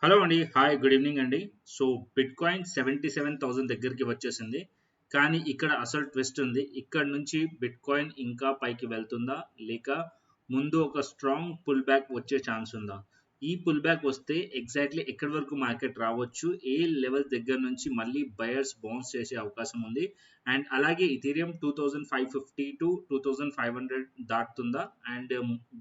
Hello అండి. Hi. Good evening అండి. So, bitcoin 77,000 దగ్గరికి వచ్చేసింది. కానీ ఇక్కడ అసలు ట్విస్ట్ ఉంది. ఇక్కడ నుంచి బిట్‌కాయిన్ ఇంకా పైకి వెళ్తుందా? లేక ముందు ఒక స్ట్రాంగ్ పుల్ బ్యాక్ వచ్చే ఛాన్స్ ఉందా? ఈ పుల్ బ్యాక్ వస్తే ఎగ్జాక్ట్‌లీ ఎక్కడి వరకు మార్కెట్ రావచ్చు? ఏ లెవెల్ దగ్గర నుంచి మళ్ళీ బయర్స్ బౌన్స్ చేసే అవకాశం ఉంది? అండ్ అలాగే ఇథీరియం 2550-2500 దాటుతుందా? అండ్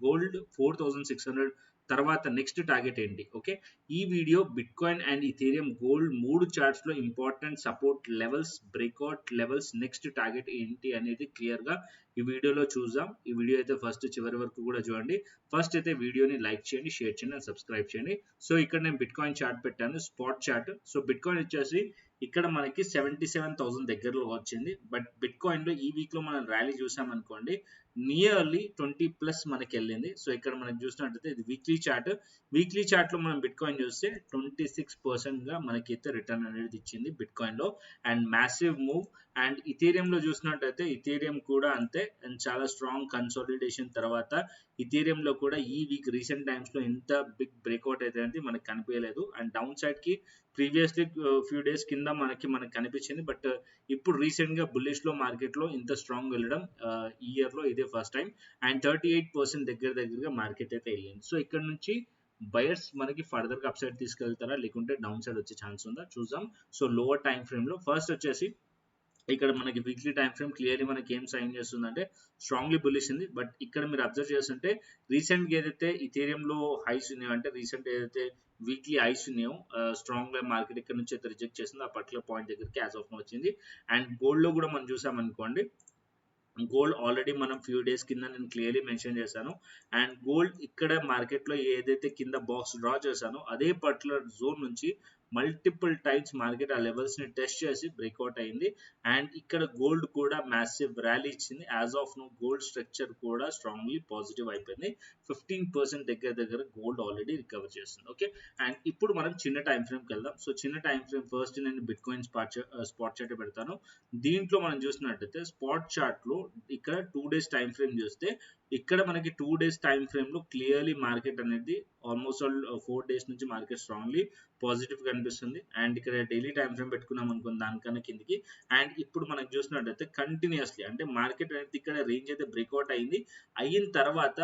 గోల్డ్ 4600 తర్వాత నెక్స్ట్ టార్గెట్ ఏంటి? ఓకే. ఈ video bitcoin and Ethereum gold 3 చార్ట్స్‌లో important support levels, breakout levels, next target ఏంటి అనేది క్లియర్‌గా ఈ వీడియోలో చూద్దాం. ఈ వీడియో అయితే ఫస్ట్ చివరి వరకు కూడా చూడండి. ఫస్ట్ అయితే వీడియోని లైక్ చేయండి, షేర్ చేయండి అండ్ సబ్స్క్రైబ్ చేయండి. సో, ఇక్కడ నేను బిట్‌కాయిన్ చార్ట్ పెట్టాను. Spot chart. సో, బిట్‌కాయిన్ వచ్చేసి ఇక్కడ మనకి 77,000 దగ్గరలో వచ్చింది. బట్ బిట్‌కాయిన్‌లో ఈ వీక్‌లో మనం ర్యాలీ చూసామనుకోండి నియర్లీ 20+ మనకెళ్ళింది. సో, ఇక్కడ మనం చూసినట్టయితే ఇది వీక్లీ చార్ట్. వీక్లీ చార్ట్‌లో మనం బిట్‌కాయిన్ చూస్తే 26%గా మనకైతే రిటర్న్ అనేది ఇచ్చింది బిట్‌కాయిన్‌లో. And massive move. అండ్ ఇథీరియంలో చూసినట్టయితే ఇథీరియం కూడా అంతే. అండ్ చాలా స్ట్రాంగ్ కన్సాలిడేషన్ తర్వాత ఇథీరియంలో కూడా ఈ వీక్ రీసెంట్ టైమ్స్‌లో ఇంత బిగ్ బ్రేక్‌ఔట్ అయితే అనేది మనకు కనిపియలేదు. అండ్ డౌన్ సైడ్‌కి ప్రీవియస్‌లీ ఫ్యూ డేస్ కింద మనకు కనిపించింది. బట్ ఇప్పుడు రీసెంట్‌గా బుల్లిష్‌లో మార్కెట్‌లో ఇంత స్ట్రాంగ్ వెళ్ళడం ఈ ఇయర్‌లో ఇదే ఫస్ట్ టైం. అండ్ 38% దగ్గరగా మార్కెట్ అయితే ఎళ్ళింది. సో, ఇక్కడ నుంచి బయర్స్ మనకి ఫర్దర్‌గా అప్ సైడ్ తీసుకెళ్తారా? లేకుంటే డౌన్ సైడ్ వచ్చే ఛాన్స్ ఉందా? చూద్దాం. సో, లోవర్ టైమ్ ఫ్రేమ్‌లో ఫస్ట్ వచ్చేసి ఇక్కడ మనకి వీక్లీ టైమ్ ఫ్రేమ్ క్లియర్‌లీ మనకి ఏం సైన్ చేస్తుందంటే స్ట్రాంగ్‌లీ బుల్లిష్ ఉంది. బట్ ఇక్కడ మీరు అబ్జర్వ్ చేస్తుంటే రీసెంట్‌గా ఏదైతే ఇథీరియంలో హైస్ ఉన్నాయో అంటే రీసెంట్ ఏదైతే వీక్లీ హైస్ ఉన్నాయో స్ట్రాంగ్‌గా మార్కెట్ ఇక్కడ నుంచి అయితే రిజెక్ట్ చేసిందో ఆ పర్టిక్యులర్ పాయింట్ దగ్గరికి యాస్ ఆఫ్ నౌ వచ్చింది. అండ్ గోల్డ్‌లో కూడా మనం చూసామనుకోండి గోల్డ్ ఆల్రెడీ మనం ఫ్యూ డేస్ కింద నేను క్లియర్లీ మెన్షన్ చేశాను. అండ్ గోల్డ్ ఇక్కడ మార్కెట్‌లో ఏదైతే కింద బాక్స్ డ్రా చేశానో అదే పర్టిక్యులర్ జోన్ నుంచి మల్టిపుల్ టైమ్స్ మార్కెట్ ఆ లెవెల్స్‌ని టెస్ట్ చేసి బ్రేక్‌ఔట్ అయింది. అండ్ ఇక్కడ గోల్డ్ కూడా మ్యాసివ్ ర్యాలీ ఇచ్చింది. As of now gold structure కూడా స్ట్రాంగ్‌లీ పాజిటివ్ అయిపోయింది. 15% దగ్గర గోల్డ్ ఆల్రెడీ రికవర్ చేస్తుంది. ఓకే. అండ్ ఇప్పుడు మనం చిన్న టైమ్ ఫ్రేమ్‌కి వెళ్దాం. సో, చిన్న టైమ్ ఫ్రేమ్ ఫస్ట్ నేను బిట్‌కాయిన్ స్పాట్ చార్ట్ పెడతాను. దీంట్లో మనం చూసినట్టయితే స్పాట్ చార్ట్‌లో ఇక్కడ 2 డేస్ టైమ్ ఫ్రేమ్ చూస్తే ఇక్కడ మనకి 2 డేస్ టైమ్ ఫ్రేమ్‌లో క్లియర్‌లీ మార్కెట్ అనేది ఆల్మోస్ట్ ఆల్ 4 డేస్ నుంచి మార్కెట్ స్ట్రాంగ్‌లీ పాజిటివ్ కనిపిస్తుంది. అండ్ ఇక్కడ డైలీ టైమ్ ఫ్రేమ్ పెట్టుకున్నాం అనుకోండి దానికన్నా కిందకి. అండ్ ఇప్పుడు మనం చూసినట్టయితే కంటిన్యూయస్‌లీ అంటే మార్కెట్ అనేది ఇక్కడ రేంజ్ అయితే బ్రేక్‌ఔట్ అయింది. అయిన తర్వాత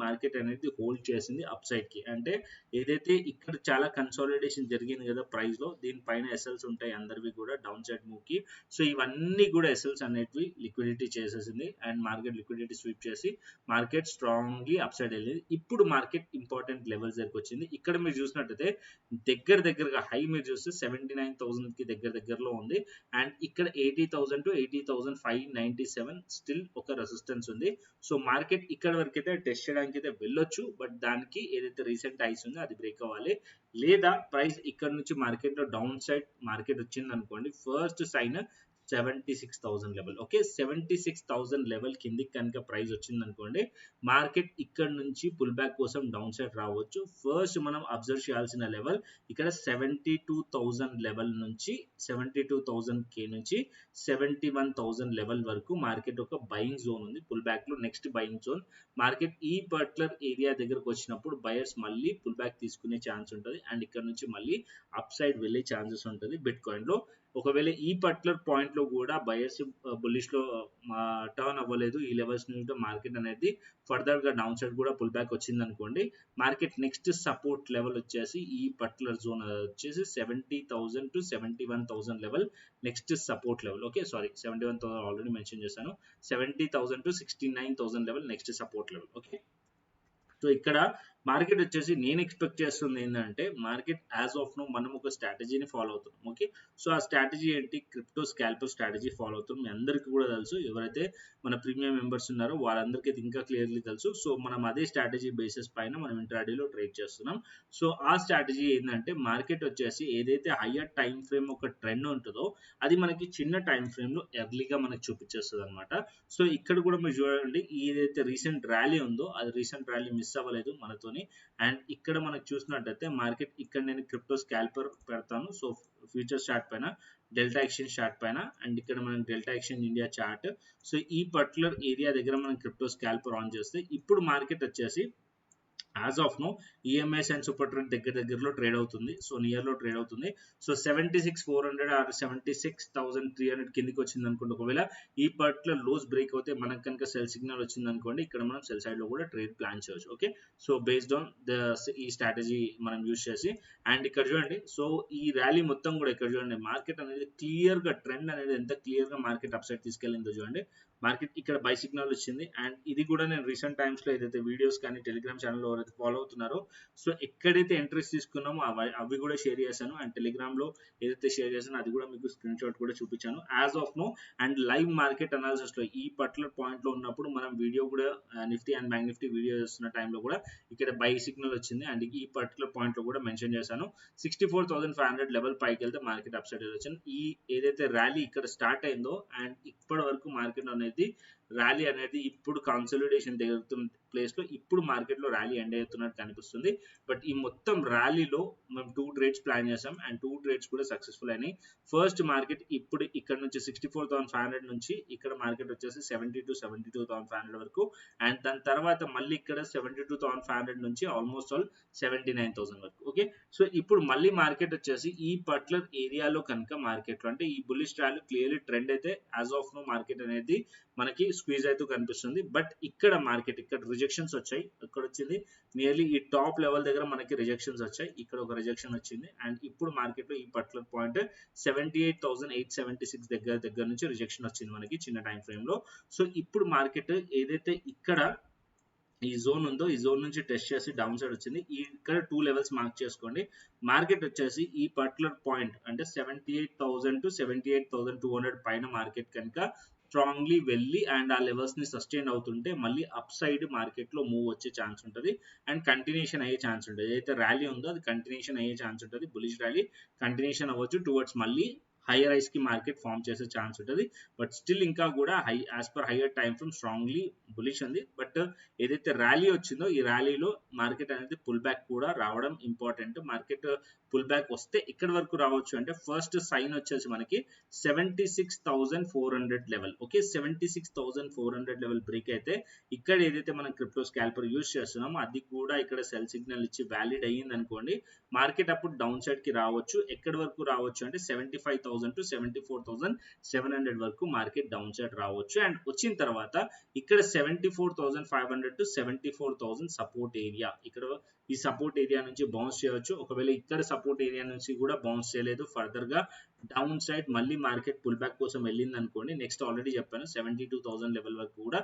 మార్కెట్ అనేది హోల్డ్ చేసింది అప్ సైడ్‌కి. అంటే ఏదైతే ఇక్కడ చాలా కన్సాలిడేషన్ జరిగింది కదా ప్రైస్‌లో దీనిపైన ఎస్ఎల్స్ ఉంటాయి అందరివి కూడా డౌన్ సైడ్ మూవ్‌కి. సో, ఇవన్నీ కూడా ఎస్ఎల్స్ అనేటివి లిక్విడిటీ చేసేసింది. అండ్ మార్కెట్ లిక్విడిటీ స్వీప్ చేసి మార్కెట్ స్ట్రాంగ్‌లీ అప్ సైడ్ వెళ్ళింది. ఇప్పుడు మార్కెట్ ఇంపార్టెంట్ లెవెల్స్ దగ్గరికి వచ్చింది. ఇక్కడ మీరు చూసినట్టయితే దగ్గరగా హై మీరు చూస్తే 79,000కి దగ్గరలో ఉంది. అండ్ ఇక్కడ 80,000-80,597 స్టిల్ ఒక రెసిస్టెన్స్ ఉంది. సో, మార్కెట్ ఇక్కడ వరకైతే టెస్ట్ చేయడానికి అయితే వెళ్ళొచ్చు. బట్ దానికి ఏదైతే రీసెంట్ హైస్ ఉందో అది బ్రేక్ అవ్వాలి. లేదా ప్రైస్ ఇక్కడ నుంచి మార్కెట్‌లో డౌన్ సైడ్ మార్కెట్ వచ్చిందనుకోండి first sign 76,000 level. Okay. 76,000 level కిందకి కనుక ప్రైస్ వచ్చిందనుకోండి మార్కెట్ ఇక్కడ నుంచి పుల్ బ్యాక్ కోసం డౌన్ సైడ్ రావచ్చు. ఫస్ట్ మనం అబ్జర్వ్ చేయాల్సిన లెవెల్ ఇక్కడ 72,000 లెవెల్ నుంచి 72,000 నుంచి 71,000 లెవెల్ వరకు మార్కెట్ ఒక బయింగ్ జోన్ ఉంది. పుల్ బ్యాక్‌లో నెక్స్ట్ బయింగ్ జోన్. మార్కెట్ ఈ పర్టిక్యులర్ ఏరియా దగ్గరకు వచ్చినప్పుడు బయర్స్ మళ్ళీ పుల్ బ్యాక్ తీసుకునే ఛాన్స్ ఉంటది. అండ్ ఇక్కడ నుంచి మళ్ళీ అప్ సైడ్ వెళ్ళే ఛాన్సెస్ ఉంటది బిట్‌కాయిన్‌లో. ఒకవేళ ఈ పర్టిక్యులర్ పాయింట్‌లో కూడా బయర్స్ బుల్లిష్‌లో టర్న్ అవ్వలేదు. ఈ లెవెల్స్ నుంచి మార్కెట్ అనేది ఫర్దర్‌గా డౌన్ సైడ్ కూడా పుల్ బ్యాక్ వచ్చిందనుకోండి మార్కెట్ నెక్స్ట్ సపోర్ట్ లెవెల్ వచ్చేసి ఈ పర్టిక్యులర్ జోన్ వచ్చేసి 70,000-71,000 level next support level. Okay. Sorry 71,000 already mention చేశాను. 70,000-69,000 level next support level. Okay. So, ఇక్కడ మార్కెట్ వచ్చేసి నేను ఎక్స్‌పెక్ట్ చేస్తుంది ఏందంటే మార్కెట్ యాస్ ఆఫ్ నౌ మనం ఒక స్ట్రాటజీని ఫాలో అవుతున్నాం. ఓకే. సో, ఆ స్ట్రాటజీ ఏంటి? క్రిప్టో స్కాల్పర్ స్ట్రాటజీ ఫాలో అవుతున్నాం. మీ అందరికీ కూడా తెలుసు. ఎవరైతే మన ప్రీమియం మెంబర్స్ ఉన్నారో వాళ్ళందరికీ ఇది ఇంకా క్లియర్‌లీ తెలుసు. సో, మనం అదే స్ట్రాటజీ బేసిస్ పైన మనం ఇంట్రాడేలో ట్రేడ్ చేస్తున్నాం. సో, ఆ స్ట్రాటజీ ఏందంటే మార్కెట్ వచ్చేసి ఏదైతే హయ్యర్ టైమ్ ఫ్రేమ్ ఒక ట్రెండ్ ఉంటదో అది మనకి చిన్న టైమ్ ఫ్రేమ్‌లో ఎర్లీగా మనకు చూపించేస్తదనమాట. సో, ఇక్కడ కూడా మీరు చూడండి ఏదైతే రీసెంట్ ర్యాలీ ఉందో అది రీసెంట్ ర్యాలీ మిస్ అవ్వలేదు మనతోని. అండ్ ఇక్కడ మనకు చూసినట్టయితే మార్కెట్ ఇక్కడ నేను క్రిప్టో స్కాల్పర్ పెడతాను. సో, ఫ్యూచర్స్ చార్ట్ పైన డెల్టా ఎక్స్చేంజ్ చార్ట్ పైన అండ్ ఇక్కడ మనం delta exchange India chart. So, ఈ పర్టిక్యులర్ ఏరియా దగ్గర మనం క్రిప్టో స్కాల్పర్ ఆన్ చేస్తే ఇప్పుడు మార్కెట్ వచ్చేసి as of now EMIs and super trend దగ్గరలో ట్రేడ్ అవుతుంది. సో నియర్లో ట్రేడ్ అవుతుంది. సో 76,400 ఆర్ 76,300 కిందికి వచ్చింది అనుకోండి. ఒకవేళ ఈ పర్టికులర్ లోస్ బ్రేక్ అవుతే మనకు కనుక సెల్ సిగ్నల్ వచ్చింది అనుకోండి, ఇక్కడ మనం సెల్ సైడ్ లో కూడా ట్రేడ్ ప్లాన్ చేయవచ్చు. ఓకే, సో బేస్డ్ ఆన్ ఈ స్ట్రాటజీ మనం యూస్ చేసి, అండ్ ఇక్కడ చూడండి, సో ఈ ర్యాలీ మొత్తం కూడా ఇక్కడ చూడండి, మార్కెట్ అనేది క్లియర్ గా ట్రెండ్ అనేది ఎంత క్లియర్ గా మార్కెట్ అప్ సైడ్ తీసుకెళ్ళిందో చూడండి. మార్కెట్ ఇక్కడ బై సిగ్నల్ వచ్చింది, అండ్ ఇది కూడా నేను రీసెంట్ టైమ్స్ లో ఏదైతే వీడియోస్ కానీ టెలిగ్రామ్ ఛానల్లో ఎవరైతే ఫాలో అవుతున్నారో, సో ఎక్కడైతే ఎంట్రీస్ తీసుకున్నామో అవి కూడా షేర్ చేశాను, అండ్ టెలిగ్రామ్ లో ఏదైతే షేర్ చేశానో అది కూడా మీకు స్క్రీన్ షాట్ కూడా చూపించాను as of now. And live market analysis లో ఈ పర్టికులర్ పాయింట్ లో ఉన్నప్పుడు మనం వీడియో కూడా Nifty and bank Nifty video చేస్తున్న టైంలో కూడా ఇక్కడ బై సిగ్నల్ వచ్చింది, అండ్ ఈ పర్టికులర్ పాయింట్ లో కూడా మెన్షన్ చేశాను. 64,500 లెవెల్ పైకి వెళ్తే మార్కెట్ అప్ సైడ్ వచ్చింది. ఈ ఏదైతే ర్యాలీ ఇక్కడ స్టార్ట్ అయిందో, అండ్ ఇప్పటి వరకు మార్కెట్ అనేది ర్యాలీ అనేది ఇప్పుడు కన్సోలిడేషన్ జరుగుతున్న ప్లేస్ లో ఇప్పుడు మార్కెట్ లో ర్యాలీ ఎండ్ అవుతున్నట్టు కనిపిస్తుంది. బట్ ఈ మొత్తం ర్యాలీలో మేము 2 ట్రేడ్స్ ప్లాన్ చేసాం, అండ్ 2 ట్రేడ్స్ కూడా సక్సెస్ఫుల్ అయినాయి. ఫస్ట్ మార్కెట్ ఇప్పుడు ఇక్కడ నుంచి 64,500 నుంచి ఇక్కడ మార్కెట్ వచ్చేసి 72,500 వరకు, అండ్ దాని తర్వాత మళ్ళీ ఇక్కడ 72,500 నుంచి ఆల్మోస్ట్ ఆల్ 79,000 వరకు. ఓకే, సో ఇప్పుడు మళ్ళీ మార్కెట్ వచ్చేసి ఈ పర్టికులర్ ఏరియాలో కనుక మార్కెట్ లో అంటే ఈ బుల్లిష్ ర్యాలీ క్లియర్లీ ట్రెండ్ అయితే యాజ్ ఆఫ్ నో మార్కెట్ అనేది మనకి స్క్వీజ్ అయితే కనిపిస్తుంది. బట్ ఇక్కడ మార్కెట్ ఇక్కడ రిజెక్షన్స్ వచ్చాయి, ఇక్కడ వచ్చింది నియర్లీ ఈ టాప్ లెవెల్ దగ్గర మనకి రిజెక్షన్స్ వచ్చాయి, ఇక్కడ ఒక రిజెక్షన్ వచ్చింది, అండ్ ఇప్పుడు మార్కెట్ లో ఈ పర్టికులర్ పాయింట్ 78,876 దగ్గర నుంచి రిజెక్షన్ వచ్చింది మనకి చిన్న టైం ఫ్రేమ్ లో. సో ఇప్పుడు మార్కెట్ ఏదైతే ఇక్కడ ఈ జోన్ ఉందో ఈ జోన్ నుంచి టెస్ట్ చేసి డౌన్ సైడ్ వచ్చింది. ఇక్కడ 2 లెవెల్స్ మార్క్ చేసుకోండి. మార్కెట్ వచ్చేసి ఈ పర్టికులర్ పాయింట్ అంటే 78,000 టు 78,200 పైన మార్కెట్ కనుక స్ట్రాంగ్లీ వెళ్ళి అండ్ ఆ లెవెల్స్ ని సస్టైన్ అవుతుంటే మళ్ళీ అప్ సైడ్ మార్కెట్ లో మూవ్ వచ్చే ఛాన్స్ ఉంటుంది, అండ్ కంటిన్యూషన్ అయ్యే ఛాన్స్ ఉంటుంది. ఏదైతే ర్యాలీ ఉందో అది కంటిన్యూషన్ అయ్యే ఛాన్స్ ఉంటుంది. బులిష్ ర్యాలీ కంటిన్యూషన్ అవ్వచ్చు టువర్డ్స్ మళ్ళీ హైయర్ ఐస్ కి మార్కెట్ ఫామ్ చేసే ఛాన్స్ ఉంటుంది. బట్ స్టిల్ ఇంకా కూడా as per higher time frame strongly bullish ఉంది. బట్ ఏదైతే ర్యాలీ వచ్చిందో ఈ ర్యాలీలో మార్కెట్ అనేది పుల్ బ్యాక్ కూడా రావడం ఇంపార్టెంట్. మార్కెట్ పుల్ బ్యాక్ వస్తే ఇక్కడ వరకు రావచ్చు అంటే ఫస్ట్ సైన్ వచ్చేసి మనకి 76,400 లెవెల్. ఓకే, 76,400 లెవెల్ బ్రేక్ అయితే ఇక్కడ ఏదైతే మనం క్రిప్టో స్కాల్పర్ యూజ్ చేస్తున్నామో అది కూడా ఇక్కడ సెల్ సిగ్నల్ ఇచ్చి వ్యాలిడ్ అయ్యింది అనుకోండి, మార్కెట్ అప్పుడు డౌన్ సైడ్ కి రావచ్చు. ఎక్కడి వరకు రావచ్చు అంటే 75,000 టు 74,700 వరకు మార్కెట్ డౌన్ సైడ్ రావచ్చు. అండ్ వచ్చిన తర్వాత ఇక్కడ 74,500 టు 74,000 సపోర్ట్ ఏరియా, ఇక్కడ ఈ సపోర్ట్ ఏరియా నుంచి బౌన్స్ చేయవచ్చు. ఒకవేళ ఇక్కడ సపోర్ట్ ఏరియా నుంచి కూడా బౌన్స్ చేయలేదు, ఫర్దర్ గా డౌన్ సైడ్ మళ్ళీ మార్కెట్ పుల్ బ్యాక్ కోసం వెళ్ళింది అనుకోండి, నెక్స్ట్ ఆల్రెడీ చెప్పాను 72,000 లెవెల్ వరకు కూడా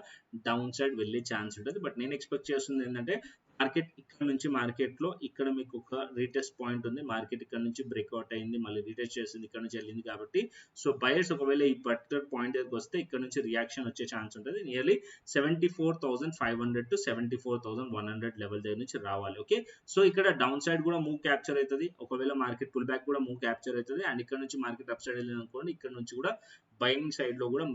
డౌన్ సైడ్ వెళ్ళే ఛాన్స్ ఉంటుంది. బట్ నేను ఎక్స్పెక్ట్ చేస్తుంది ఏంటంటే మార్కెట్ ఇక్కడ నుంచి మార్కెట్ లో ఇక్కడ మీకు ఒక రీటెస్ట్ పాయింట్ ఉంది, మార్కెట్ ఇక్కడ నుంచి బ్రేక్అవుట్ అయింది, మళ్ళీ రీటెస్ట్ చేసింది, ఇక్కడ నుంచి వెళ్ళింది కాబట్టి సో బయర్స్ ఒకవేళ ఈ పర్టికులర్ పాయింట్ దగ్గరికి వస్తే ఇక్కడ నుంచి రియాక్షన్ వచ్చే ఛాన్స్ ఉంటుంది. నియర్లీ 74,500 టు 74,100 లెవెల్ దగ్గర నుంచి రావాలి. ఓకే, సో ఇక్కడ డౌన్ సైడ్ కూడా మూవ్ క్యాప్చర్ అవుతుంది, ఒకవేళ మార్కెట్ పుల్ బ్యాక్ కూడా మూవ్ క్యాప్చర్ అవుతుంది, అండ్ ఇక్కడ నుంచి మార్కెట్ అప్ సైడ్ వెళ్ళింది అనుకోండి, ఇక్కడ నుంచి కూడా బయింగ్ సైడ్ లో కూడా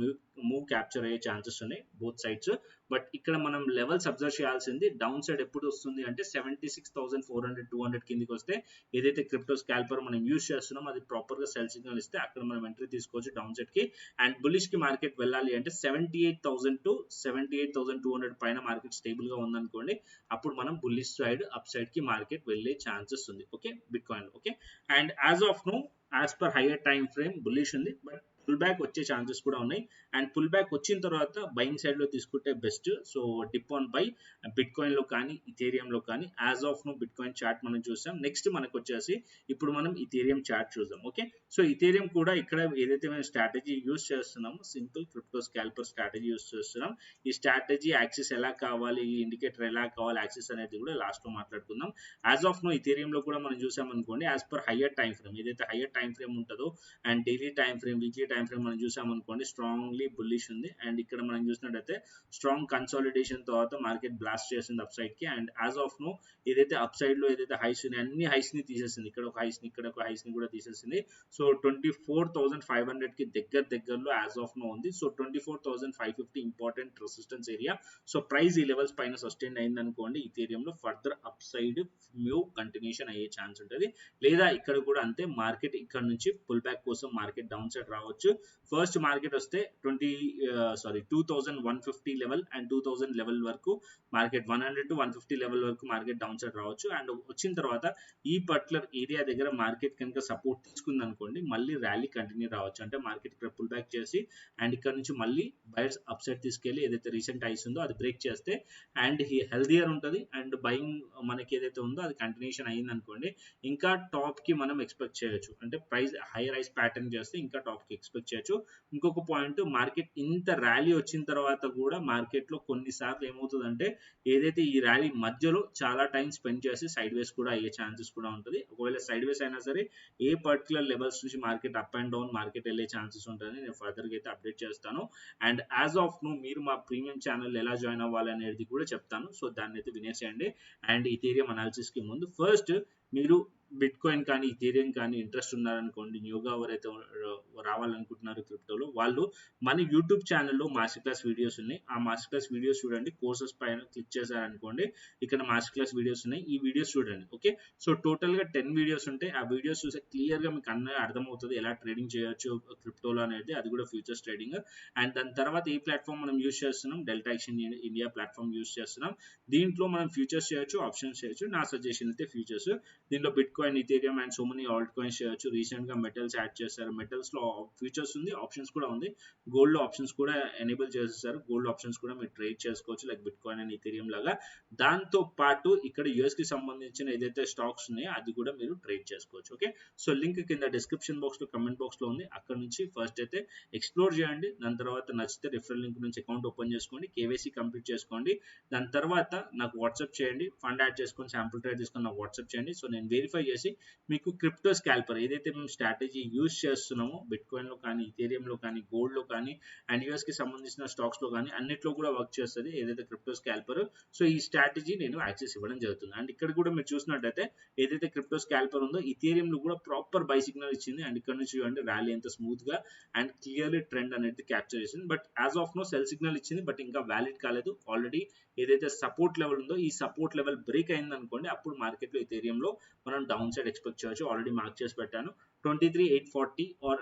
మూవ్ క్యాప్చర్ అయ్యే ఛాన్సెస్ ఉన్నాయి బోత్ సైడ్స్. బట్ ఇక్కడ మనం లెవెల్స్ అబ్జర్వ్ చేయాల్సింది డౌన్ సైడ్ ఎప్పుడు వస్తుంది అంటే 76,400 200 కిందికి వస్తే ఏదైతే క్రిప్టో స్కాల్పర్ మనం యూజ్ చేస్తున్నాం అది ప్రాపర్ గా సెల్ సిగ్నల్ ఇస్తే అక్కడ మనం ఎంట్రీ తీసుకోవచ్చు డౌన్ సైడ్ కి. అండ్ బులిష్ కి మార్కెట్ వెళ్ళాలి అంటే 78,000 టు 78,200 పైన మార్కెట్ స్టేబుల్ గా ఉందనుకోండి, అప్పుడు మనం బులిష్ సైడ్ అప్ సైడ్ కి మార్కెట్ వెళ్ళే ఛాన్సెస్ ఉంది. Okay, bitcoin. Okay, and as of no as per higher time frame bullish ఉంది, బట్ పుల్ బ్యాక్ వచ్చే ఛాన్సెస్ కూడా ఉన్నాయి. అండ్ పుల్ బ్యాక్ వచ్చిన తర్వాత బయింగ్ సైడ్ లో తీసుకుంటే best. So dip on buy bitcoin లో కానీ ఇథేరియం లో కానీ as of now bitcoin chart మనం చూసాం. నెక్స్ట్ మనకు వచ్చేసి ఇప్పుడు మనం ఇథేరియం చార్ట్ చూద్దాం. ఓకే, సో ఇథేరియం కూడా ఇక్కడ ఏదైతే మనం స్ట్రాటజీ యూజ్ చేస్తున్నామో simple crypto scalper strategy use చేస్తున్నాం. ఈ స్ట్రాటజీ యాక్సిస్ ఎలా కావాలి, ఈ ఇండికేటర్ ఎలా కావాలి, యాక్సిస్ అనేది కూడా లాస్ట్ లో మాట్లాడుకుందాం. యాజ్ ఆఫ్ నో ఇథేరియం లో కూడా మనం చూసాం అనుకోండి, as per hire time frame ఏదైతే హైయర్ టైం ఫ్రేమ్ ఉంటుందో and daily time frame weekly time frame మనం చూసాం అనుకోండి స్ట్రాంగ్లీ బుల్లిష్ ఉంది. అండ్ ఇక్కడ మనం చూసినట్టయితే స్ట్రాంగ్ కన్సాలిడేషన్ తర్వాత మార్కెట్ బ్లాస్ట్ చేసింది అప్ సైడ్ కి. అండ్ యాజ్ ఆఫ్ నో ఏదైతే అప్ సైడ్ లో ఏదైతే హైస్ ఉన్నాయి అన్ని హైస్ ని తీసేసింది, ఇక్కడ ఒక హైస్ ని ఇక్కడ ఒక హైస్ ని కూడా తీసేసింది. సో 24,500 కి దగ్గరలో యాజ్ ఆఫ్ నో ఉంది. So 24,550 important resistance area. So price ఈ లెవెల్స్ పైన సస్టైన్ అయింది అనుకోండి ఇథేరియం లో further up side move continuation అయ్యే ఛాన్స్ ఉంటుంది. లేదా ఇక్కడ కూడా అంతే మార్కెట్ ఇక్కడ నుంచి పుల్ బ్యాక్ కోసం మార్కెట్ డౌన్ సైడ్ రావచ్చు. రావచ్చు. ఫస్ట్ మార్కెట్ వస్తే 2150 లెవెల్ అండ్ 2000 లెవెల్ వరకు మార్కెట్ 100 to 150 లెవెల్ వరకు మార్కెట్ డౌన్ సైడ్ రావచ్చు. అండ్ వచ్చిన తర్వాత ఈ పర్టికులర్ ఏరియా దగ్గర మార్కెట్ కనుక సపోర్ట్ తీసుకుంది అనుకోండి, మళ్ళీ ర్యాలీ కంటిన్యూ రావచ్చు. అంటే మార్కెట్ ఇక్కడ పుల్ బ్యాక్ చేసి అండ్ ఇక్కడ నుంచి మళ్ళీ బయర్స్ అప్ సైడ్ తీసుకెళ్ళి ఏదైతే రీసెంట్ ఐస్ ఉందో అది బ్రేక్ చేస్తే అండ్ హెల్దియర్ ఉంటుంది. అండ్ బయింగ్ మనకి ఏదైతే ఉందో అది కంటిన్యూషన్ అయ్యింది అనుకోండి, ఇంకా టాప్ కి మనం ఎక్స్పెక్ట్ చేయొచ్చు. అంటే ప్రైస్ హై రైస్ ప్యాటర్న్ చేస్తే ఇంకా టాప్ కి ఎక్స్పెక్ట్ చేయొచ్చు. ఇంకొక పాయింట్, మార్కెట్ ఇంత ర్యాలీ వచ్చిన తర్వాత కూడా మార్కెట్ లో కొన్నిసార్లు ఏమవుతుందంటే ఏదైతే ఈ ర్యాలీ మధ్యలో చాలా టైం స్పెండ్ చేసి సైడ్ వేస్ కూడా అయ్యే ఛాన్సెస్ కూడా ఉంటుంది. ఒకవేళ సైడ్ వేస్ అయినా సరే ఏ పర్టికులర్ లెవెల్స్ నుంచి market up and down market వెళ్ళే ఛాన్సెస్ ఉంటుంది. నేను ఫర్దర్గా అయితే అప్డేట్ చేస్తాను. అండ్ యాజ్ ఆఫ్ నో మీరు మా ప్రీమియం ఛానల్ ఎలా జాయిన్ అవ్వాలి అనేది కూడా చెప్తాను. సో దాన్ని అయితే వినేసేయండి. అండ్ ఇథీరియం అనాలిసిస్ కి ముందు ఫస్ట్ మీరు బిట్ కాయిన్ కానీ ఇథీరియం కానీ ఇంట్రెస్ట్ ఉన్నారనుకోండి, న్యూగా ఎవరైతే రావాలనుకుంటున్నారు క్రిప్టోలో, వాళ్ళు మన యూట్యూబ్ ఛానల్లో మాస్టర్ క్లాస్ వీడియోస్ ఉన్నాయి. ఆ మాస్టర్ క్లాస్ వీడియోస్ చూడండి. కోర్సెస్ పైన క్లిక్ చేశారనుకోండి, ఇక్కడ మాస్టర్ క్లాస్ వీడియోస్ ఉన్నాయి. ఈ వీడియోస్ చూడండి. ఓకే, సో టోటల్గా 10 వీడియోస్ ఉంటాయి. ఆ వీడియోస్ చూస్తే క్లియర్గా మీకు అన్నీ అర్థమవుతుంది ఎలా ట్రేడింగ్ చేయొచ్చు క్రిప్టోలో అనేది, అది కూడా ఫ్యూచర్స్ ట్రేడింగ్. అండ్ దాని తర్వాత ఈ ప్లాట్ఫామ్ మనం యూస్ చేస్తున్నాం, delta exchange India platform use చేస్తున్నాం. దీంట్లో మనం ఫ్యూచర్స్ చేయొచ్చు, ఆప్షన్స్ చేయొచ్చు. నా సజెషన్ అయితే ఫ్యూచర్స్. దీంట్లో bit coin, Ethereum and so many Alt coins చేయొచ్చు. రీసెంట్ గా మెటల్స్ యాడ్ చేశారు. మెటల్స్ లో ఫ్యూచర్స్ ఉంది, ఆప్షన్స్ కూడా ఉంది. గోల్డ్ లో ఆప్షన్స్ కూడా ఎనేబుల్ చేసేసారు. గోల్డ్ ఆప్షన్స్ కూడా మీరు ట్రేడ్ చేసుకోవచ్చు like bit coin and Ethereum లాగా. దాంతో పాటు ఇక్కడ యూఎస్ కి సంబంధించిన ఏదైతే స్టాక్స్ ఉన్నాయో అది కూడా మీరు ట్రేడ్ చేసుకోవచ్చు. ఓకే, సో లింక్ కింద డిస్క్రిప్షన్ బాక్స్ లో కమెంట్ బాక్స్ లో ఉంది. అక్కడ నుంచి ఫస్ట్ అయితే ఎక్స్ప్లోర్ చేయండి. దాని తర్వాత నచ్చితే రిఫరల్ లింక్ నుంచి అకౌంట్ ఓపెన్ చేసుకోండి, కేవైసీ కంప్లీట్ చేసుకోండి. దాని తర్వాత నాకు వాట్సాప్ చేయండి, ఫండ్ యాడ్ చేసుకొని శాంపుల్ ట్రేడ్ తీసుకొని నాకు వాట్సాప్ చేయండి. సో నేను వెరిఫై చేసి మీకు క్రిప్టో స్కాల్పర్ ఏదైతే మేము స్ట్రాటజీ యూజ్ చేస్తున్నామో బిట్ కాయిన్ లో కానీ ఇథీరియం లో కానీ గోల్డ్ లో కానీ అండ్ యూఎస్ కి సంబంధించిన స్టాక్స్ లో కానీ అన్నిట్లో కూడా వర్క్ చేస్తుంది ఏదైతే క్రిప్టో స్కాల్పర్. సో ఈ స్ట్రాటజీ నేను యాక్సెస్ ఇవ్వడం జరుగుతుంది. అండ్ ఇక్కడ కూడా మీరు చూసినట్టయితే ఏదైతే క్రిప్టో స్కాల్పర్ ఉందో ఇథీరియం లో కూడా ప్రాపర్ బై సిగ్నల్ ఇచ్చింది. అండ్ ఇక్కడ నుంచి చూడండి ర్యాలీ ఎంత స్మూత్ గా అండ్ క్లియర్లీ ట్రెండ్ అనేది క్యాప్చర్ చేసింది. But as of now sell signal ఇచ్చింది, బట్ ఇంకా వ్యాలిడ్ కాలేదు. ఆల్రెడీ ఏదైతే సపోర్ట్ లెవెల్ ఉందో ఈ సపోర్ట్ లెవెల్ బ్రేక్ అయింది అనుకోండి, అప్పుడు మార్కెట్ లో ఇథీరియం లో మనం డౌన్ సైడ్ ఎక్స్పెక్ట్ చేయొచ్చు. ఆల్రెడీ మార్క్ చేసి పెట్టాను 23,840 ఆర్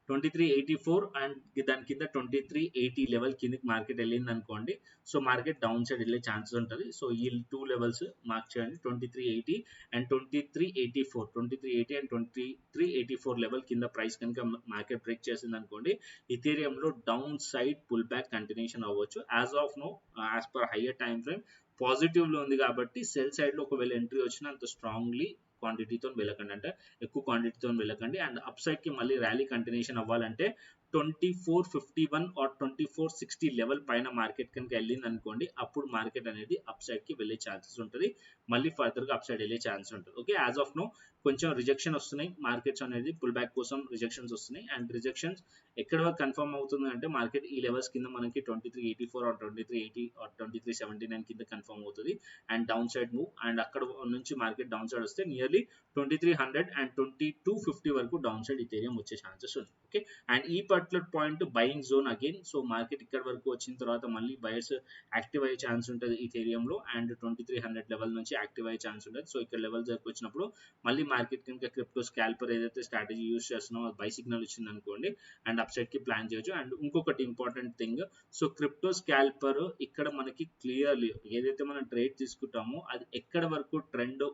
2384 అండ్ దాని కింద 2380 లెవెల్ కిందకి మార్కెట్ వెళ్ళింది అనుకోండి, సో మార్కెట్ డౌన్ సైడ్ వెళ్ళే ఛాన్సెస్ ఉంటుంది. సో ఈ 2 లెవెల్స్ మార్క్ చేయండి, 2380 అండ్ 2380 అండ్ 2384 లెవెల్ కింద ప్రైస్ కనుక మార్కెట్ బ్రేక్ చేసింది అనుకోండి, ఇథీరియం లో down side pull back continuation అవ్వచ్చు. As of no as per higher time frame positive లో ఉంది కాబట్టి సెల్ సైడ్ లో ఒకవేళ ఎంట్రీ వచ్చినా అంత స్ట్రాంగ్లీ క్వాంటిటీతో వెళ్ళకండి, అంటే ఎక్కువ క్వాంటిటీతో వెళ్ళకండి. అండ్ అప్ సైడ్ కి మళ్ళీ ర్యాలీ కంటిన్యూషన్ అవ్వాలంటే 2451 ఆర్ 2460 లెవెల్ పైన మార్కెట్ కనుక వెళ్ళింది అనుకోండి, అప్పుడు మార్కెట్ అనేది అప్ సైడ్ కి వెళ్ళే ఛాన్సెస్ ఉంటుంది. మళ్ళీ ఫర్దర్ గా అప్ సైడ్ వెళ్ళే ఛాన్స్ ఉంటుంది. ఓకే, యాజ్ ఆఫ్ నో కొంచెం రిజెక్షన్ వస్తున్నాయి మార్కెట్స్ అనేది, పుల్ బ్యాక్ కోసం రిజెక్షన్స్ వస్తున్నాయి. అండ్ రిజెక్షన్స్ ఎక్కడ వరకు కన్ఫర్మ్ అవుతుంది అంటే మార్కెట్ ఈ లెవెల్స్ కింద మనకి 2384 ఆర్ 2380 ఆర్ 2379 కింద కన్ఫర్మ్ అవుతుంది. And down side move and అక్కడ నుంచి మార్కెట్ డౌన్ సైడ్ వస్తే నియర్లీ 2300 అండ్ 2250 వరకు డౌన్ సైడ్ ఇథీరియం వచ్చే ఛాన్సెస్ ఉంది. ఓకే, అండ్ ఈ particular point buying zone again. So market ఇక్కడ వరకు వచ్చిన తర్వాత మళ్ళీ బయర్స్ యాక్టివ్ అయ్యే ఛాన్స్ ఉంటుంది ఇథీరియం లో అండ్ 2300 లెవెల్ నుంచి యాక్టివ్ అయ్యే ఛాన్స్ ఉంటుంది. సో ఇక్కడ లెవెల్ దగ్గరకు వచ్చినప్పుడు మళ్ళీ మార్కెట్ కనుక క్రిప్టో స్కాల్పర్ ఏదైతే స్ట్రాటజీ యూస్ చేస్తున్నామో అది బై సిగ్నల్ ఇచ్చింది అనుకోండి అండ్ అప్ సైడ్ కి ప్లాన్ చేయొచ్చు. అండ్ ఇంకొకటి ఇంపార్టెంట్ థింగ్, సో క్రిప్టో స్కాల్పర్ ఇక్కడ మనకి క్లియర్లీ ఏదైతే మనం ట్రేడ్ తీసుకుంటామో అది ఎక్కడ వరకు ట్రెండ్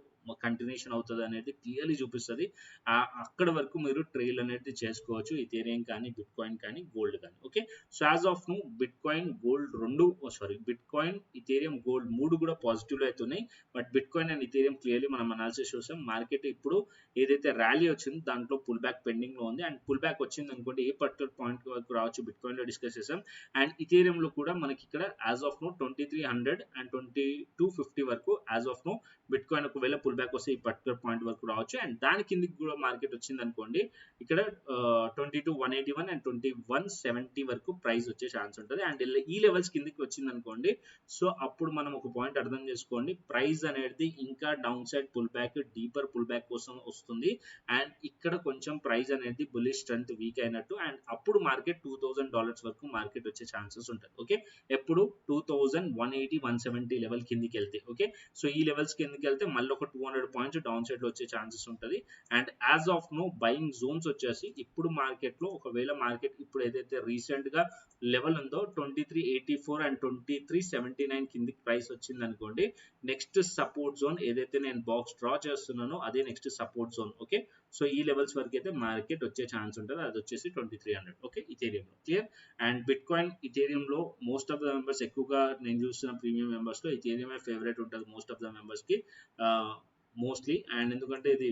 కంటిన్యూషన్ అవుతుంది అనేది క్లియర్లీ చూపిస్తుంది. అక్కడ వరకు మీరు ట్రేడ్ అనేది చేసుకోవచ్చు ఇథీరియం కానీ బిట్ కాయిన్ కానీ గోల్డ్ కానీ. Okay, so as of now bitcoin gold bitcoin Ethereum gold 3 కూడా పాజిటివ్ లో అవుతున్నాయి. But bitcoin and Ethereum clearly మనం అనాలిసిస్ చూసాం. మార్కెట్ ఇప్పుడు ఏదైతే ర్యాలీ వచ్చింది దాంట్లో పుల్ బ్యాక్ పెండింగ్ లో ఉంది. అండ్ పుల్ బ్యాక్ వచ్చింది అనుకోండి ఏ పర్టికులర్ పాయింట్ వరకు రావచ్చు బిట్ కాయిన్ లో డిస్కస్ చేసాం. అండ్ ఇథీరియం లో కూడా మనకి ఇక్కడ యాజ్ ఆఫ్ నో 2300 అండ్ 2250 వరకు as of now bitcoin ఒకవేళ పుల్ బ్యాక్ వస్తే ఈ పర్టికులర్ పాయింట్ వరకు రావచ్చు. అండ్ దాని కిందకి కూడా మార్కెట్ వచ్చింది అనుకోండి ఇక్కడ 22,181 అండ్ 2170 వరకు ప్రైస్ వచ్చే ఛాన్స్ ఉంటుంది. అండ్ ఈ లెవెల్స్ కిందకి వచ్చింది అనుకోండి, సో అప్పుడు మనం ఒక పాయింట్ అర్థం చేసుకోండి, ప్రైస్ అనేది ఇంకా down side pull back deeper pull back కోసం వస్తుంది. అండ్ ఇక్కడ కొంచెం ప్రైస్ అనేది బుల్లిష్ స్ట్రెంత్ వీక్ అయినట్టు. అండ్ అప్పుడు మార్కెట్ $2,000 వరకు మార్కెట్ వచ్చే ఛాన్సెస్ ఉంటుంది. ఓకే, ఎప్పుడు 2180 170 లెవెల్ కిందికి వెళ్తే. ఓకే, సో ఈ లెవెల్స్ కిందకి వెళ్తే మళ్ళీ ఒక 200 పాయింట్స్ డౌన్ సైడ్ లో వచ్చే ఛాన్సెస్ ఉంటుంది. And as of now buying zones వచ్చేసి ఇప్పుడు మార్కెట్ లో ఒకవేళ మార్కెట్ ఇప్పుడు ఏదైతే రీసెంట్ గా లెవెల్ ఉందో 2384 అండ్ 2379 కిందికి ప్రైస్ వచ్చింది అనుకోండి, నెక్స్ట్ సపోర్ట్ జోన్ ఏదైతే నేను బాక్స్ డ్రా చేస్తున్నానో అదే next support zone. Okay, so ఈ లెవెల్స్ వరకు అయితే మార్కెట్ వచ్చే ఛాన్స్ ఉంటుంది, అది వచ్చేసి 2300. ఓకే, ఇథేరియం లో clear. And bit coin Ethereum లో మోస్ట్ ఆఫ్ ద మెంబర్స్ ఎక్కువగా నేను చూస్తున్న ప్రీమియం మెంబర్స్ లో ఇథేరియం ఫేవరెట్ ఉంటుంది మోస్ట్ ఆఫ్ ద మెంబర్స్ కి మోస్ట్లీ. అండ్ ఎందుకంటే ఇది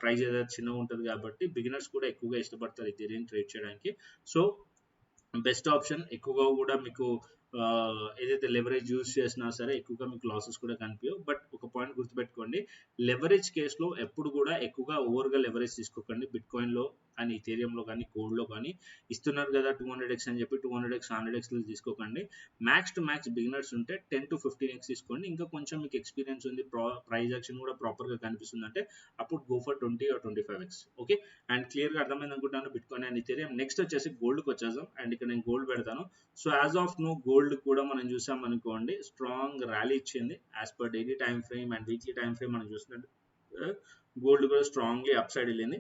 ప్రైస్ ఏదైతే చిన్నగా ఉంటుంది కాబట్టి బిగినర్స్ కూడా ఎక్కువగా ఇష్టపడతారు ఇథేరియం ట్రేడ్ చేయడానికి. So best option. ఎక్కువగా కూడా మీకు ఏదైతే లెవరేజ్ యూజ్ చేసినా సరే ఎక్కువగా మీకు లాసెస్ కూడా కనిపించవు. బట్ ఒక పాయింట్ గుర్తుపెట్టుకోండి, లెవరేజ్ కేసులో ఎప్పుడు కూడా ఎక్కువగా ఓవర్గా లెవరేజ్ తీసుకోకండి. బిట్ కాయిన్లో కానీ ఇథేరియంలో కానీ గోల్డ్లో కానీ ఇస్తున్నారు కదా 200x అని చెప్పి 200x 100x తీసుకోకండి. మ్యాక్స్ టు మ్యాక్స్ బిగినర్స్ ఉంటే 10 to 15x తీసుకోండి. ఇంకా కొంచెం మీకు ఎక్స్పీరియన్స్ ఉంది, ప్రైస్ యాక్షన్ కూడా ప్రాపర్గా కనిపిస్తుంది అంటే అప్పుడు go for 20 or 25x. Okay, and క్లియర్గా అర్థమైంది అనుకుంటాను bitcoin and Ethereum. Next వచ్చేసి గోల్డ్కి వచ్చేసాం. అండ్ ఇక్కడ నేను గోల్డ్ పెడతాను. So as of now gold కూడా మనం చూసాం అనుకోండి, స్ట్రాంగ్ ర్యాలీ ఇచ్చింది. As per daily time frame and weekly time frame మనం చూసినట్టు గోల్డ్ కూడా స్ట్రాంగ్లీ అప్ సైడ్ వెళ్ళింది.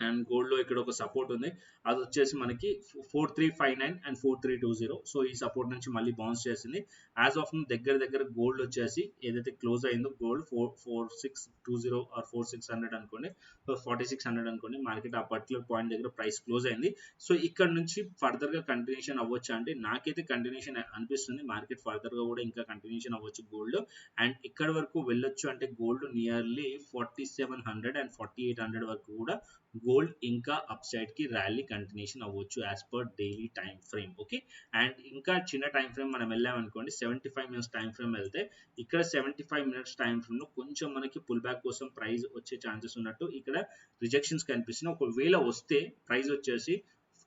అండ్ గోల్డ్లో ఇక్కడ ఒక సపోర్ట్ ఉంది, అది వచ్చేసి మనకి 4359 అండ్ 4320. సో ఈ సపోర్ట్ నుంచి మళ్ళీ బౌన్స్ చేసింది. యాజ్ ఆఫ్ దగ్గర గోల్డ్ వచ్చేసి ఏదైతే క్లోజ్ అయిందో గోల్డ్ 4620 ఆర్ 4600 అనుకోండి, 4600 అనుకోండి, మార్కెట్ ఆ పర్టికులర్ పాయింట్ దగ్గర ప్రైస్ క్లోజ్ అయింది. సో ఇక్కడ నుంచి ఫర్దర్గా కంటిన్యూషన్ అవ్వచ్చు అంటే నాకైతే కంటిన్యూషన్ అనిపిస్తుంది. మార్కెట్ ఫర్దర్గా కూడా ఇంకా కంటిన్యూషన్ అవ్వచ్చు గోల్డ్. అండ్ ఇక్కడ వరకు వెళ్ళొచ్చు అంటే గోల్డ్ నియర్లీ 4700 అండ్ 4800 వరకు కూడా గోల్డ్ ఇంకా అప్ సైడ్ కి ర్యాలీ కంటిన్యూషన్ అవ్వచ్చు as per daily time frame. Okay, and ఇంకా చిన్న టైం ఫ్రేమ్ మనం వెళ్ళామనుకోండి, 75 minutes టైం ఫ్రేమ్ వెళ్తే ఇక్కడ 75 minutes టైం ఫ్రేమ్ లో కొంచెం మనకి పుల్ బ్యాక్ కోసం ప్రైస్ వచ్చే ఛాన్సెస్ ఉన్నట్టు ఇక్కడ రిజెక్షన్స్ కనిపిస్తున్నాయి. ఒకవేళ వస్తే ప్రైస్ వచ్చేసి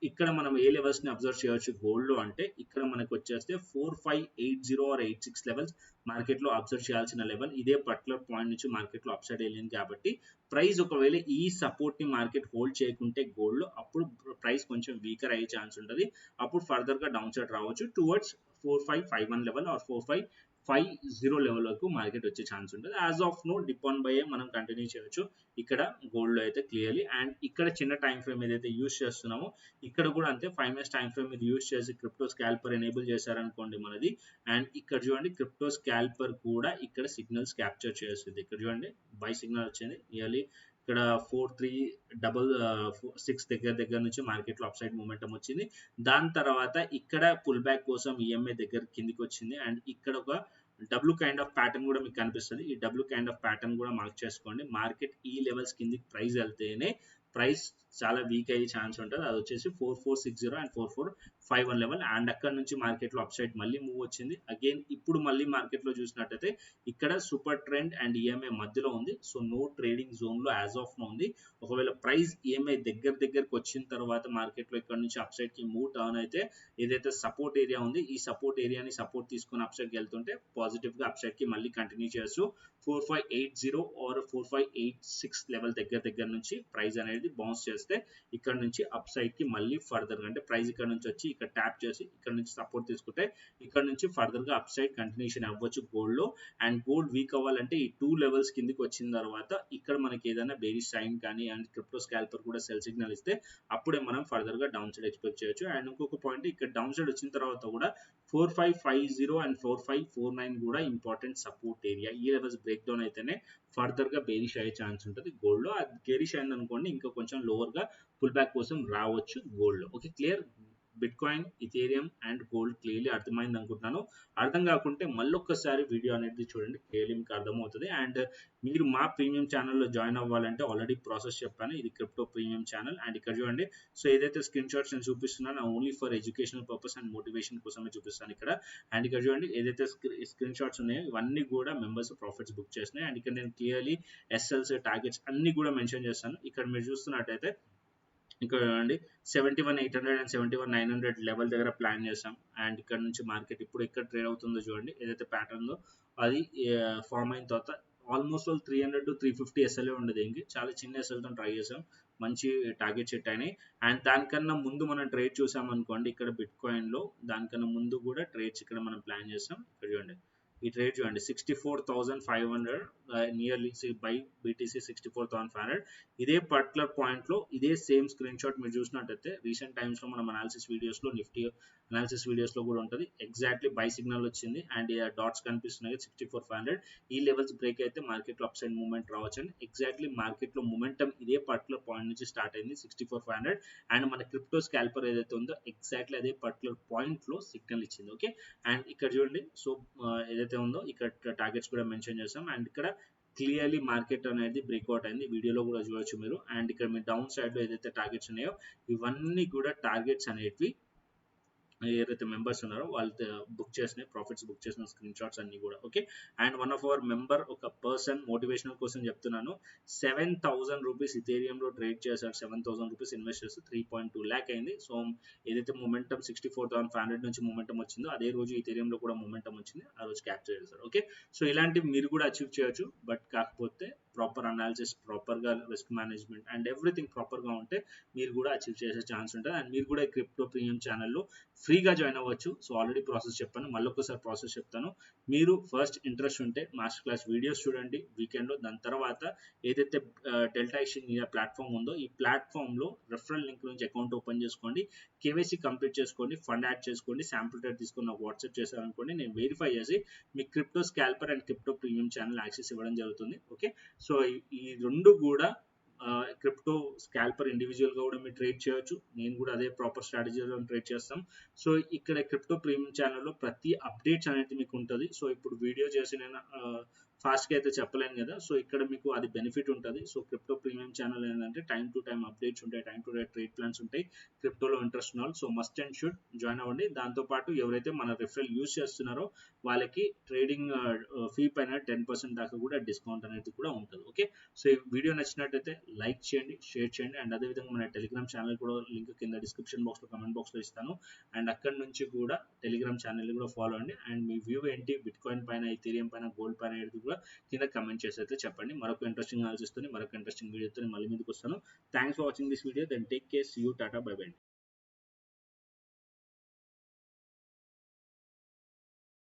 ఇక్కడ మనం ఏ లెవెల్స్ ని అబ్జర్వ్ చేయవచ్చు గోల్డ్ లో అంటే ఇక్కడ మనకు వచ్చేస్తే 4580 or 86 లెవెల్స్ మార్కెట్ లో అబ్జర్వ్ చేయాల్సిన లెవెల్. ఇదే పర్టికులర్ పాయింట్ నుంచి మార్కెట్ లో అప్ సైడ్ వెళ్ళింది కాబట్టి ప్రైస్ ఒకవేళ ఈ సపోర్ట్ ని మార్కెట్ హోల్డ్ చేయకుంటే గోల్డ్ లో అప్పుడు ప్రైస్ కొంచెం వీకర్ అయ్యే ఛాన్స్ ఉంటుంది. అప్పుడు ఫర్దర్ గా డౌన్ సైడ్ రావచ్చు టువర్డ్స్ 4551 లెవెల్ ఆర్ 4550 లెవెల్ వరకు మార్కెట్ వచ్చే ఛాన్స్ ఉంటుంది. As of now dip on buy మనం కంటిన్యూ చేయొచ్చు ఇక్కడ గోల్డ్ లో అయితే క్లియర్లీ. అండ్ ఇక్కడ చిన్న టైం ఫ్రేమ్ ఏదైతే యూజ్ చేస్తున్నామో ఇక్కడ కూడా అంతే 5 minutes టైం ఫ్రేమ్ మీరు యూజ్ చేసి క్రిప్టో స్కాల్పర్ ఎనేబుల్ చేశారనుకోండి మనది. అండ్ ఇక్కడ చూడండి క్రిప్టో స్కాల్పర్ కూడా ఇక్కడ సిగ్నల్స్ క్యాప్చర్ చేస్తుంది. ఇక్కడ చూడండి బై సిగ్నల్ వచ్చింది నియర్లీ ఇక్కడ 4366 దగ్గర నుంచి మార్కెట్ లో అప్ సైడ్ మూమెంటం వచ్చింది. దాని తర్వాత ఇక్కడ పుల్ బ్యాక్ కోసం ఈఎంఐ దగ్గర కిందికి వచ్చింది. అండ్ ఇక్కడ ఒక డబ్ల్యూ కైండ్ ఆఫ్ ప్యాటర్న్ కూడా మీకు కనిపిస్తుంది. ఈ డబ్ల్యూ కైండ్ ఆఫ్ ప్యాటర్న్ కూడా మార్క్ చేసుకోండి. మార్కెట్ ఈ లెవెల్స్ కిందికి ప్రైస్ వెళ్తేనే ప్రైస్ చాలా వీక్ అయ్యే ఛాన్స్ ఉంటుంది. అది వచ్చేసి 4460 అండ్ 4451 లెవెల్. అండ్ అక్కడ నుంచి మార్కెట్లో అప్ సైడ్ మళ్ళీ మూవ్ వచ్చింది. అగైన్ ఇప్పుడు మళ్ళీ మార్కెట్లో చూసినట్టయితే ఇక్కడ సూపర్ ట్రెండ్ అండ్ ఈఎంఐ మధ్యలో ఉంది. సో నో ట్రేడింగ్ జోన్లో యాజ్ ఆఫ్ నో ఉంది. ఒకవేళ ప్రైస్ ఈఎంఐ దగ్గరకు వచ్చిన తర్వాత మార్కెట్లో ఇక్కడ నుంచి అప్ సైడ్కి మూవ్ టర్న్ అయితే ఏదైతే సపోర్ట్ ఏరియా ఉంది ఈ సపోర్ట్ ఏరియాని సపోర్ట్ తీసుకొని అప్ సైడ్కి వెళ్తుంటే పాజిటివ్గా అప్ సైడ్కి మళ్ళీ కంటిన్యూ చేస్తూ 4580 ఆర్ 4586 లెవెల్ దగ్గర నుంచి ప్రైస్ అనేది బౌన్స్ చేస్తే ఇక్కడ నుంచి అప్ సైడ్ కి మళ్ళీ ఫర్దర్ గా అంటే ప్రైస్ ఇక్కడ నుంచి వచ్చి ఇక్కడ ట్యాప్ చేసి ఇక్కడ నుంచి సపోర్ట్ తీసుకుంటే ఇక్కడ నుంచి ఫర్దర్ గా అప్ సైడ్ కంటిన్యూషన్ అవ్వచ్చు గోల్డ్ లో. అండ్ గోల్డ్ వీక్ అవ్వాలంటే ఈ 2 లెవెల్స్ కిందికి వచ్చిన తర్వాత ఇక్కడ మనకి ఏదైనా బేరిష్ సైన్ కానీ అండ్ క్రిప్టో స్కాల్పర్ కూడా సెల్ సిగ్నల్ ఇస్తే అప్పుడే మనం ఫర్దర్ గా డౌన్ సైడ్ ఎక్స్పెక్ట్ చేయొచ్చు. అండ్ ఇంకొక పాయింట్ ఇక్కడ డౌన్ సైడ్ వచ్చిన తర్వాత కూడా 4550 అండ్ 4549 కూడా ఇంపార్టెంట్ సపోర్ట్ ఏరియా. ఈ లెవెల్స్ బ్రేక్ డౌన్ అయితేనే ఫర్దర్ గా బేరిష్ అయ్యే ఛాన్స్ ఉంటుంది గోల్డ్ లో. అది బేరిష్ అయింది అనుకోండి ఇంకా కొంచెం లోవర్ గా పుల్ బ్యాక్ కోసం రావచ్చు గోల్డ్ లో. Okay clear. Bit coin Ethereum and gold clearly అర్థమైంది అనుకుంటున్నాను. అర్థం కాకుంటే మళ్ళొక్కసారి వీడియో అనేది చూడండి, క్లియర్లీ మీకు అర్థమవుతుంది. అండ్ మీరు మా ప్రీమియం ఛానల్లో జాయిన్ అవ్వాలంటే ఆల్రెడీ ప్రాసెస్ చెప్పాను. ఇది క్రిప్టో ప్రీమియం ఛానల్. అండ్ ఇక్కడ చూడండి సో ఏదైతే స్క్రీన్ షాట్స్ నేను చూపిస్తున్నాను only for educational purpose and motivation కోసమే చూపిస్తాను ఇక్కడ. అండ్ ఇక్కడ చూడండి ఏదైతే స్క్రీన్ షాట్స్ ఉన్నాయో ఇవన్నీ కూడా మెంబర్స్ ప్రాఫిట్స్ బుక్ చేస్తున్నాయి. అండ్ ఇక్కడ నేను క్లియర్లీ ఎస్ఎల్స్ టార్గెట్స్ అన్ని కూడా మెన్షన్ చేస్తాను. ఇక్కడ మీరు చూస్తున్నట్టయితే ఇక్కడ చూడండి 71,800 అండ్ 71,900 లెవెల్ దగ్గర ప్లాన్ చేసాం. అండ్ ఇక్కడ నుంచి మార్కెట్ ఇప్పుడు ఎక్కడ ట్రేడ్ అవుతుందో చూడండి, ఏదైతే ప్యాటర్న్ ఉందో అది ఫామ్ అయిన తర్వాత ఆల్మోస్ట్ 300 to 350 ఎస్ఎల్ఏ ఉండదు. ఇంక చాలా చిన్న ఎస్ఎల్తో ట్రై చేసాం, మంచి టార్గెట్ సెట్ అయినాయి. అండ్ దానికన్నా ముందు మనం ట్రేడ్ చూసాం అనుకోండి ఇక్కడ బిట్ కాయిన్లో దానికన్నా ముందు కూడా ట్రేడ్స్ ఇక్కడ మనం ప్లాన్ చేసాం. ఇక్కడ చూడండి ఈ ట్రేడ్ చూడండి 64,500 నియర్లీ బై BTC 64,500. ఇదే పర్టికులర్ పాయింట్లో ఇదే సేమ్ స్క్రీన్ షాట్ మీరు చూసినట్టయితే రీసెంట్ టైమ్స్లో మనం అనాలిసిస్ వీడియోస్లో నిఫ్టీ అనాలిసిస్ వీడియోస్లో కూడా ఉంటుంది. ఎగ్జాక్ట్లీ బై సిగ్నల్ వచ్చింది అండ్ డాట్స్ కనిపిస్తున్నాయి 64,500. ఈ లెవెల్స్ బ్రేక్ అయితే మార్కెట్లో అప్ సైడ్ మూవ్మెంట్ రావచ్చు అండి. ఎగ్జాక్ట్లీ మార్కెట్లో మూమెంటం ఇదే పర్టికులర్ పాయింట్ నుంచి స్టార్ట్ అయింది 64,500 అండ్ మన క్రిప్టో స్కాల్పర్ ఏదైతే ఉందో ఎగ్జాక్ట్లీ అదే పర్టికులర్ పాయింట్లో సిగ్నల్ ఇచ్చింది. ఓకే, అండ్ ఇక్కడ చూడండి. సో ఏదైతే ఉందో ఇక్కడ టార్గెట్స్ కూడా మెన్షన్ చేస్తాం అండ్ ఇక్కడ క్లియర్లీ మార్కెట్ అనేది బ్రేక్అవుట్ అయింది. వీడియోలో కూడా చూడొచ్చు మీరు. అండ్ ఇక్కడ మీ డౌన్ సైడ్లో ఏదైతే టార్గెట్స్ ఉన్నాయో ఇవన్నీ కూడా టార్గెట్స్ అనేటివి ఎవరైతే మెంబర్స్ ఉన్నారో వాళ్ళు బుక్ చేసిన ప్రాఫిట్స్ బుక్ చేసిన స్క్రీన్ షాట్స్ అన్ని కూడా. Okay, and one of our member ఒక పర్సన్ మోటివేషనల్ కోసం చెప్తున్నాను 7,000 రూపీస్ ఇథేరియంలో ట్రేడ్ చేశారు. 7,000 రూపీస్ ఇన్వెస్ట్ చేస్తే 3.2 lakh అయింది. సో ఏదైతే మొమెంటం 64,500 నుంచి మొమెంటం వచ్చిందో అదే రోజు ఇథేరియంలో కూడా మొమెంటం వచ్చింది, ఆ రోజు క్యాప్చర్ చేశారు. ఓకే, సో ఇలాంటివి మీరు కూడా అచీవ్ చేయొచ్చు. బట్ కాకపోతే ప్రాపర్ అనాలిసిస్, ప్రాపర్గా రిస్క్ మేనేజ్మెంట్ అండ్ ఎవ్రీథింగ్ ప్రాపర్గా ఉంటే మీరు కూడా అచీవ్ చేసే ఛాన్స్ ఉంటుంది. అండ్ మీరు కూడా క్రిప్టో ప్రీమియం ఛానల్లో ఫ్రీగా జాయిన్ అవ్వచ్చు. సో ఆల్రెడీ ప్రాసెస్ చెప్పాను, మళ్ళీ ఒకసారి ప్రాసెస్ చెప్తాను. మీరు ఫస్ట్ ఇంట్రెస్ట్ ఉంటే మాస్టర్ క్లాస్ వీడియోస్ చూడండి వీకెండ్లో. దాని తర్వాత ఏదైతే డెల్టా ఎక్స్చేంజ్ ఇండియా ప్లాట్ఫామ్ ఉందో ఈ ప్లాట్ఫామ్లో రెఫరల్ లింక్ నుంచి అకౌంట్ ఓపెన్ చేసుకోండి, కేవైసీ కంప్లీట్ చేసుకోండి, ఫండ్ యాడ్ చేసుకోండి, శాంపుల్ ట్రేడ్ తీసుకొని నాకు వాట్సాప్ చేశారనుకోండి, నేను వెరిఫై చేసి మీ crypto scalper and crypto premium channel access ఇవ్వడం జరుగుతుంది. ఓకే, సో ఈ రెండు కూడా క్రిప్టో స్కాల్పర్ ఇండివిజువల్గా కూడా మీరు ట్రేడ్ చేయొచ్చు. నేను కూడా అదే ప్రాపర్ స్ట్రాటజీలో ట్రేడ్ చేస్తాం. సో ఇక్కడ క్రిప్టో ప్రీమియం ఛానల్లో ప్రతి అప్డేట్స్ అనేది మీకు ఉంటుంది. సో ఇప్పుడు వీడియో చేసి నేను ఫాస్ట్గా అయితే చెప్పలేను కదా, సో ఇక్కడ మీకు అది బెనిఫిట్ ఉంటుంది. సో క్రిప్టో ప్రీమియం ఛానల్ ఏంటంటే టైం టు టైం అప్డేట్స్ ఉంటాయి, time to time trade plans ఉంటాయి. క్రిప్టోలో ఇంట్రెస్ట్ ఉన్న వాళ్ళు so must and should join అవ్వండి. దాంతోపాటు ఎవరైతే మన రిఫరల్ యూజ్ చేస్తున్నారో వాళ్ళకి ట్రేడింగ్ ఫీ పైన 10% దాకా కూడా డిస్కౌంట్ అనేది కూడా ఉంటుంది. ఓకే, సో ఈ వీడియో నచ్చినట్టయితే లైక్ చేయండి, షేర్ చేయండి అండ్ అదేవిధంగా మన టెలిగ్రామ్ ఛానల్ కూడా లింక్ కింద డిస్క్రిప్షన్ బాక్స్లో కమెంట్ బాక్స్లో ఇస్తాను. అండ్ అక్కడ నుంచి కూడా టెలిగ్రామ్ ఛానల్ కూడా ఫాలో అండి. అండ్ మీ వ్యూ ఏంటి బిట్కాయిన్ పైన, ఇథీరియం పైన, గోల్డ్ పైన అనేది కూడా కింద కమెంట్ చేసి అయితే చెప్పండి. మరొక ఇంట్రెస్టింగ్ ఆలోచిస్తుంది, మరొక ఇంట్రెస్టింగ్ వీడియోతో మళ్ళీ ముందుకు వస్తాను. Thanks for watching this video. Then take care, see you, tata, bye by.